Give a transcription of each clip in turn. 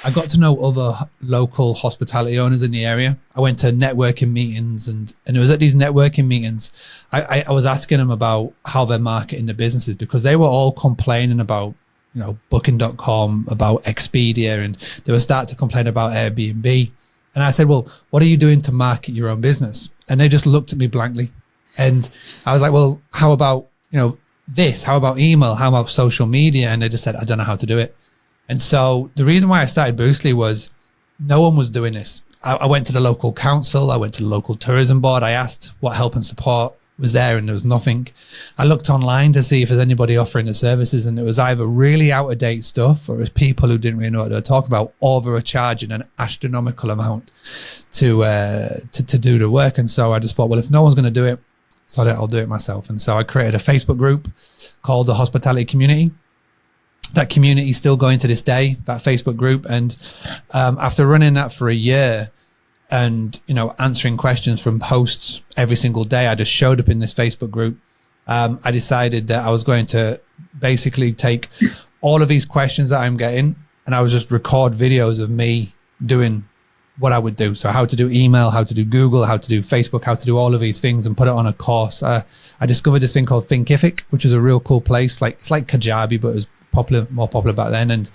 I got to know other local hospitality owners in the area. I went to networking meetings, and it was at these networking meetings, I was asking them about how they're marketing the businesses, because they were all complaining about, booking.com, about Expedia, and they were starting to complain about Airbnb. And I said, well, what are you doing to market your own business? And they just looked at me blankly. And I was like, well, how about, this? How about email? How about social media? And they just said, I don't know how to do it. And so the reason why I started Boostly was no one was doing this. I went to the local council. I went to the local tourism board. I asked what help and support was there, and there was nothing. I looked online to see if there's anybody offering the services, and it was either really out of date stuff, or it was people who didn't really know what they were talking about, or they were charging an astronomical amount to do the work. And so I just thought, well, if no one's going to do it, so I'll do it myself. And so I created a Facebook group called the Hospitality Community. That community is still going to this day, that Facebook group. And after running that for a year and, answering questions from hosts every single day, I just showed up in this Facebook group. I decided that I was going to basically take all of these questions that I'm getting, and I would just record videos of me doing what I would do. So how to do email, how to do Google, how to do Facebook, how to do all of these things, and put it on a course. I discovered this thing called Thinkific, which is a real cool place. It's like Kajabi, but it was more popular back then. And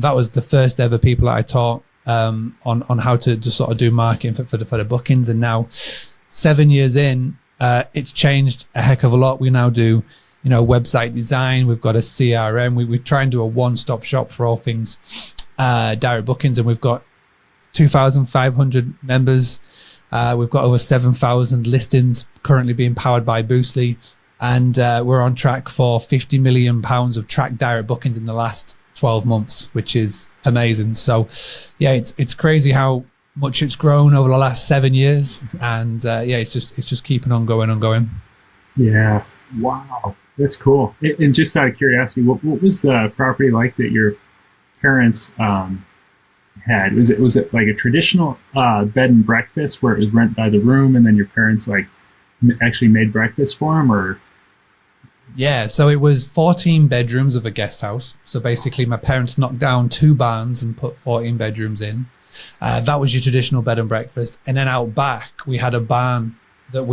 that was the first ever people that I taught on how to just sort of do marketing for the bookings. And now 7 years in, it's changed a heck of a lot. We now do, website design. We've got a CRM. We try and do a one-stop shop for all things direct bookings, and we've got 2,500 members. We've got over 7,000 listings currently being powered by Boostly. And we're on track for £50 million of tracked direct bookings in the last 12 months, which is amazing. So, yeah, it's crazy how much it's grown over the last 7 years. And it's just keeping on going. Yeah. Wow. That's cool. And just out of curiosity, what was the property like that your parents had? Was it like a traditional bed and breakfast where it was rent by the room, and then your parents actually made breakfast for them, or? Yeah, so it was 14 bedrooms of a guest house. So basically my parents knocked down 2 barns and put 14 bedrooms in. That was your traditional bed and breakfast. And then out back, we had a barn that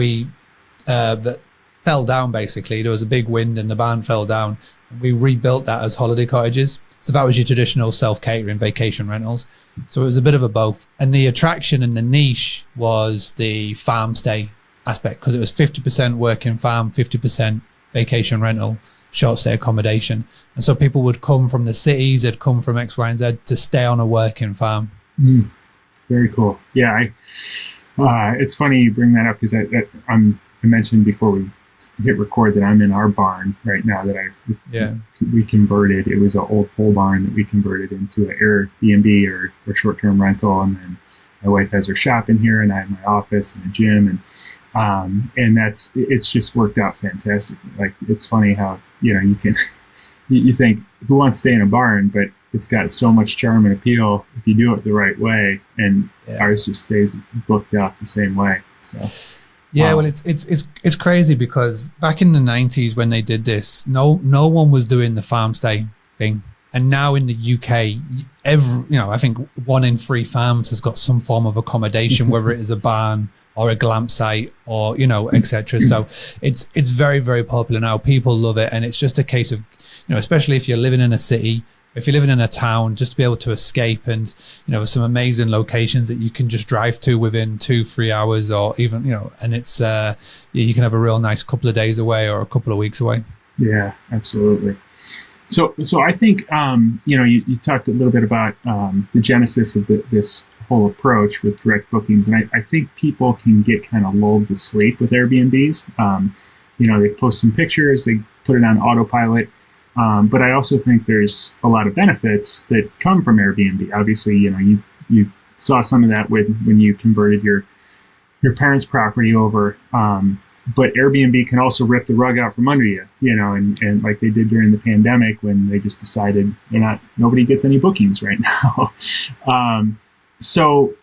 that fell down basically. There was a big wind and the barn fell down. We rebuilt that as holiday cottages. So that was your traditional self-catering vacation rentals. So it was a bit of a both. And the attraction and the niche was the farm stay aspect, because it was 50% working farm, 50% vacation rental, short stay accommodation. And so people would come from the cities, they'd come from X, Y, and Z to stay on a working farm. Very cool. Yeah, it's funny you bring that up, because I mentioned before we hit record that I'm in our barn right now that we converted. It was an old pole barn that we converted into an Airbnb or short-term rental, and then my wife has her shop in here, and I have my office and a gym, and it's just worked out fantastic. Like, it's funny how, you can, you think, who wants to stay in a barn, but it's got so much charm and appeal if you do it the right way. And ours just stays booked out the same way. So, well, it's crazy, because back in the 90s when they did this, no one was doing the farm stay thing. And now in the UK, I think 1 in 3 farms has got some form of accommodation, whether it is a barn or a glamp site, or etc. So it's very, very popular now. People love it, and it's just a case of, especially if you're living in a city, if you're living in a town, just to be able to escape, and some amazing locations that you can just drive to within 2-3 hours, or even and it's you can have a real nice couple of days away or a couple of weeks away. Yeah, absolutely. So I think you talked a little bit about the genesis of this whole approach with direct bookings, and I think people can get kind of lulled to sleep with Airbnbs. They post some pictures, they put it on autopilot, but I also think there's a lot of benefits that come from Airbnb. Obviously, you saw some of that when you converted your parents' property over. But Airbnb can also rip the rug out from under you, and like they did during the pandemic, when they just decided nobody gets any bookings right now. So,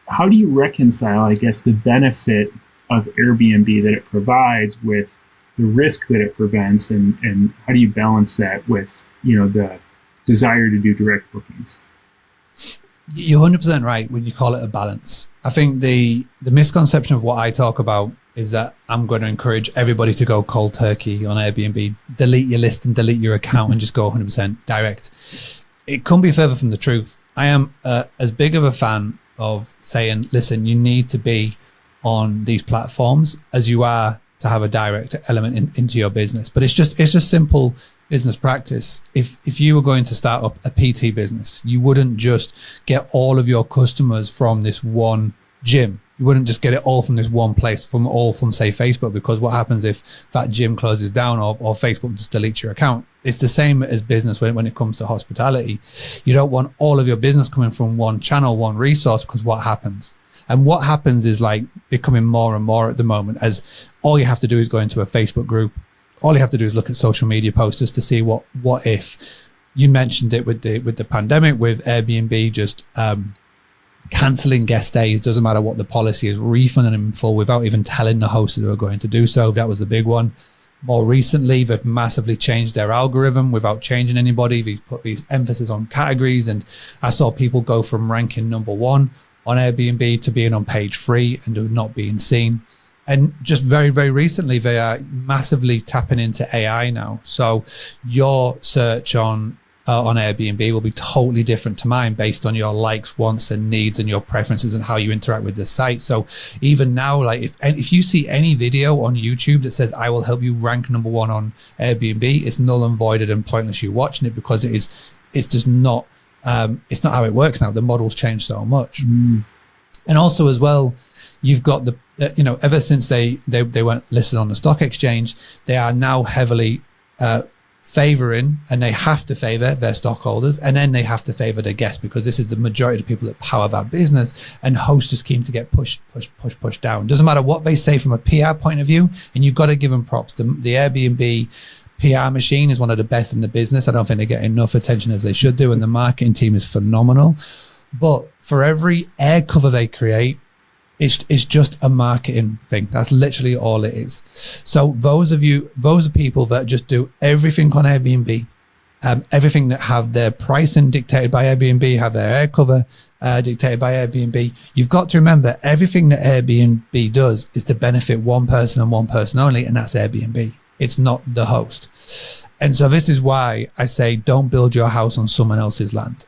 how do you reconcile, I guess, the benefit of Airbnb that it provides with the risk that it prevents, and how do you balance that with, the desire to do direct bookings? You're 100% right when you call it a balance. I think the misconception of what I talk about is that I'm going to encourage everybody to go cold turkey on Airbnb, delete your list and delete your account and just go 100% direct. It couldn't be further from the truth. I am as big of a fan of saying, listen, you need to be on these platforms as you are to have a direct element into your business. But it's just simple business practice. If you were going to start up a PT business, you wouldn't just get all of your customers from this one gym. You wouldn't just get it all from this one place, from say Facebook, because what happens if that gym closes down or Facebook just deletes your account? It's the same as business when it comes to hospitality. You don't want all of your business coming from one channel, one resource, because what happens? And what happens is like becoming more and more at the moment, as all you have to do is go into a Facebook group. All you have to do is look at social media posters to see what if. You mentioned it with the pandemic, with Airbnb just cancelling guest stays, doesn't matter what the policy is, refunding them in full without even telling the host that they were going to do so. That was the big one. More recently, they've massively changed their algorithm without changing anybody. They've put these emphasis on categories, and I saw people go from ranking number 1 on Airbnb to being on page 3 and not being seen. And just very, very recently, they are massively tapping into AI now. So your search on Airbnb will be totally different to mine based on your likes, wants and needs and your preferences and how you interact with the site. So even now, like if you see any video on YouTube that says I will help you rank number 1 on Airbnb, it's null and voided and pointless you watching it, because it's just not it's not how it works now. The model's changed so much. And also as well, you've got the ever since they weren't listed on the stock exchange, they are now heavily favoring, and they have to favor their stockholders, and then they have to favor their guests, because this is the majority of the people that power that business, and hosts just keen to get pushed down. Doesn't matter what they say from a PR point of view, and you've got to give them props. The Airbnb PR machine is one of the best in the business. I don't think they get enough attention as they should do, and the marketing team is phenomenal. But for every air cover they create, it's just a marketing thing. That's literally all it is. So those people that just do everything on Airbnb, everything that have their pricing dictated by Airbnb, have their air cover dictated by Airbnb, you've got to remember everything that Airbnb does is to benefit one person and one person only, and that's Airbnb. It's not the host. And so this is why I say don't build your house on someone else's land.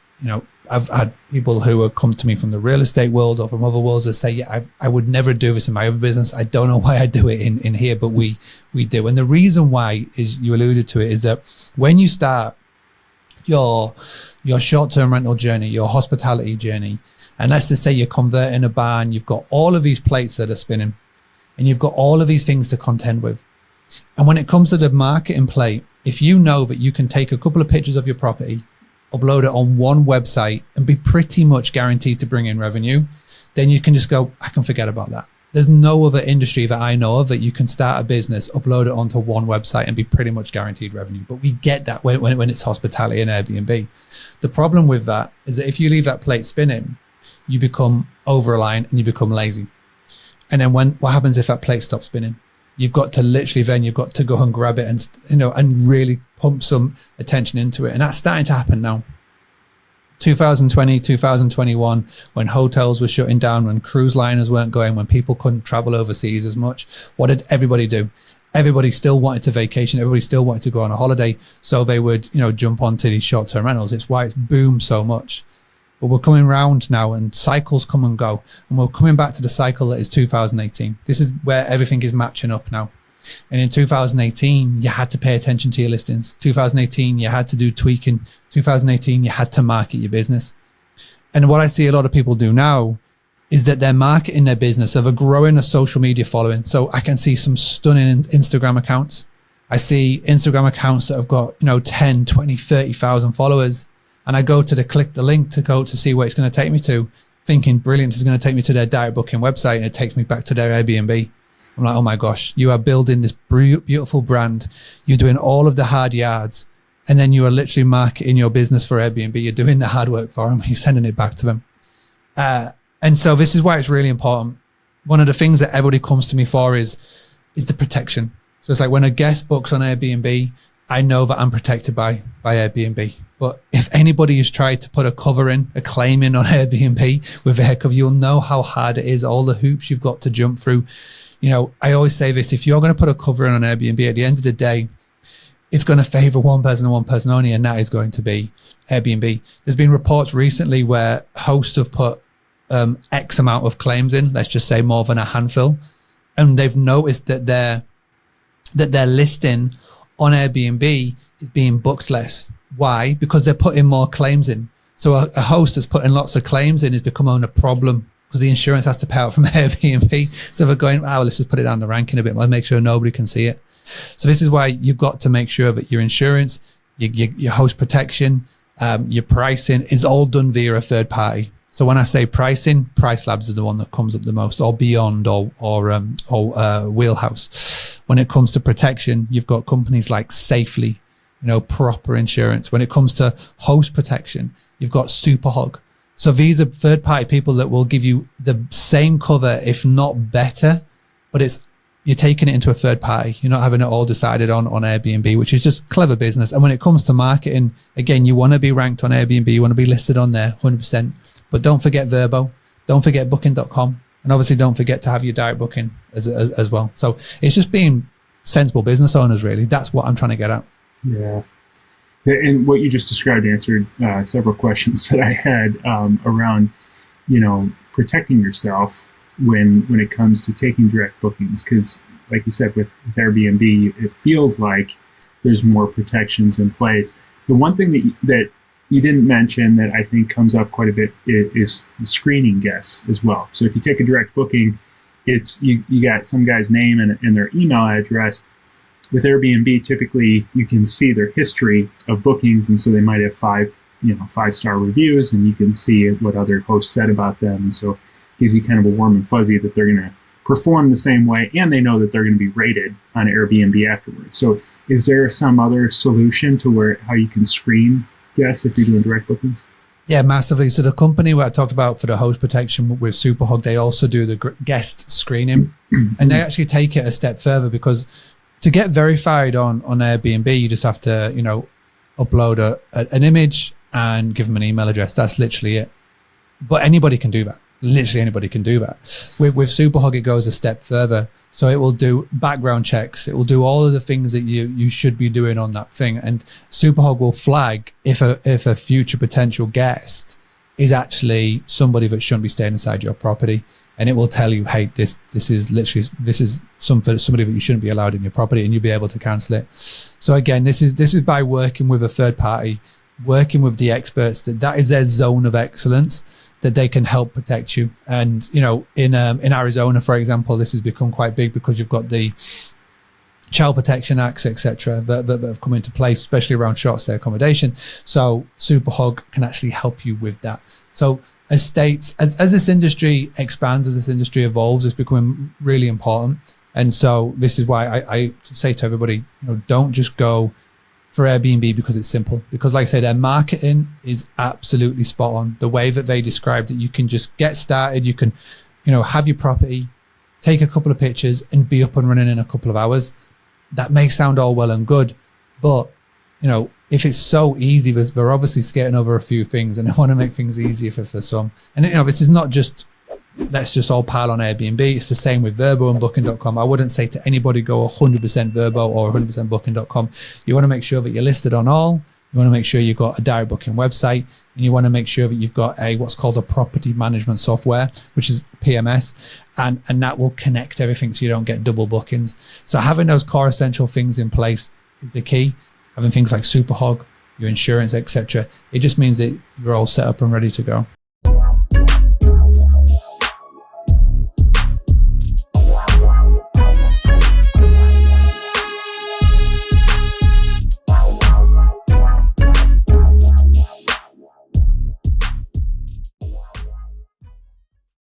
I've had people who have come to me from the real estate world or from other worlds that say, yeah, I would never do this in my other business. I don't know why I do it in here, but we do. And the reason why is, you alluded to it, is that when you start your short-term rental journey, your hospitality journey, and let's just say you're converting a bar and you've got all of these plates that are spinning and you've got all of these things to contend with. And when it comes to the marketing plate, if you know that you can take a couple of pictures of your property, upload it on one website and be pretty much guaranteed to bring in revenue, then you can just go, I can forget about that. There's no other industry that I know of that you can start a business, upload it onto one website and be pretty much guaranteed revenue. But we get that when it's hospitality and Airbnb. The problem with that is that if you leave that plate spinning, you become over-reliant and you become lazy. And then what happens if that plate stops spinning? You've got to go and grab it and really pump some attention into it. And that's starting to happen now. 2020, 2021, when hotels were shutting down, when cruise liners weren't going, when people couldn't travel overseas as much, what did everybody do? Everybody still wanted to vacation. Everybody still wanted to go on a holiday. So they would, jump onto these short-term rentals. It's why it's boomed so much. But we're coming around now, and cycles come and go. And we're coming back to the cycle that is 2018. This is where everything is matching up now. And in 2018, you had to pay attention to your listings. 2018, you had to do tweaking. 2018, you had to market your business. And what I see a lot of people do now is that they're marketing their business, so they're growing a social media following. So I can see some stunning Instagram accounts. I see Instagram accounts that have got, 10, 20, 30,000 followers. And I go to click the link to go to see where it's going to take me to, thinking, brilliant, it's going to take me to their direct booking website, and it takes me back to their Airbnb. I'm like, oh my gosh, you are building this beautiful brand. You're doing all of the hard yards, and then you are literally marketing your business for Airbnb. You're doing the hard work for them. You're sending it back to them. And so this is why it's really important. One of the things that everybody comes to me for is the protection. So it's like when a guest books on Airbnb, I know that I'm protected by Airbnb. But if anybody has tried to put a cover in, a claim in on Airbnb with a cover, you'll know how hard it is, all the hoops you've got to jump through. You know, I always say this, if you're going to put a cover in on Airbnb, at the end of the day, it's going to favor one person and one person only, and that is going to be Airbnb. There's been reports recently where hosts have put X amount of claims in, let's just say more than a handful, and they've noticed that their listing on Airbnb is being booked less. Why? Because they're putting more claims in. So a host that's putting lots of claims in is becoming a problem because the insurance has to pay out from Airbnb. So they're going, oh, let's just put it down the ranking a bit more, make sure nobody can see it. So this is why you've got to make sure that your insurance, your host protection, your pricing is all done via a third party. So when I say pricing, Price Labs is the one that comes up the most, or Beyond, or Wheelhouse. When it comes to protection, you've got companies like Safely, Proper Insurance. When it comes to host protection, you've got Superhog. So these are third party people that will give you the same cover, if not better, but you're taking it into a third party. You're not having it all decided on Airbnb, which is just clever business. And when it comes to marketing, again, you want to be ranked on Airbnb, you want to be listed on there 100%. But don't forget Verbo, don't forget booking.com, and obviously don't forget to have your direct booking as well. So it's just being sensible business owners, really. That's what I'm trying to get at. Yeah. And what you just described answered several questions that I had around, protecting yourself when it comes to taking direct bookings. Because like you said, with Airbnb, it feels like there's more protections in place. The one thing that you didn't mention that I think comes up quite a bit is the screening guests as well. So if you take a direct booking, it's you got some guy's name and their email address. With Airbnb, typically you can see their history of bookings, and so they might have 5-star reviews, and you can see what other hosts said about them, and so it gives you kind of a warm and fuzzy that they're going to perform the same way, and they know that they're going to be rated on Airbnb afterwards. So is there some other solution to how you can screen guests if you're doing direct bookings? Yeah, massively. So the company where I talked about for the host protection with Superhug, they also do the guest screening, and they actually take it a step further, because to get verified on Airbnb, you just have to, upload an image and give them an email address. That's literally it. But anybody can do that. Literally anybody can do that. With Superhug, it goes a step further. So it will do background checks. It will do all of the things that you should be doing on that thing. And Superhug will flag if a future potential guest is actually somebody that shouldn't be staying inside your property. And it will tell you, hey, this is somebody that you shouldn't be allowed in your property, and you'll be able to cancel it. So again, this is by working with a third party, working with the experts, that is their zone of excellence, that they can help protect you. And in Arizona, for example, this has become quite big because you've got the Child Protection Acts, etc., that have come into place, especially around short stay accommodation. So Superhug can actually help you with that. So as this industry expands, as this industry evolves, it's becoming really important. And so this is why I say to everybody, don't just go for Airbnb because it's simple. Because like I say, their marketing is absolutely spot on. The way that they described it, you can just get started. You can, have your property, take a couple of pictures, and be up and running in a couple of hours. That may sound all well and good, but if it's so easy, they're obviously skating over a few things, and they want to make things easier for some. And this is not just let's just all pile on Airbnb. It's the same with Verbo and booking.com. I wouldn't say to anybody go 100% Verbo or 100% booking.com. You want to make sure that you're listed on all. You want to make sure you've got a direct booking website, and you want to make sure that you've got what's called a property management software, which is PMS, and that will connect everything so you don't get double bookings. So having those core essential things in place is the key. Having things like Superhog, your insurance, etc. It just means that you're all set up and ready to go.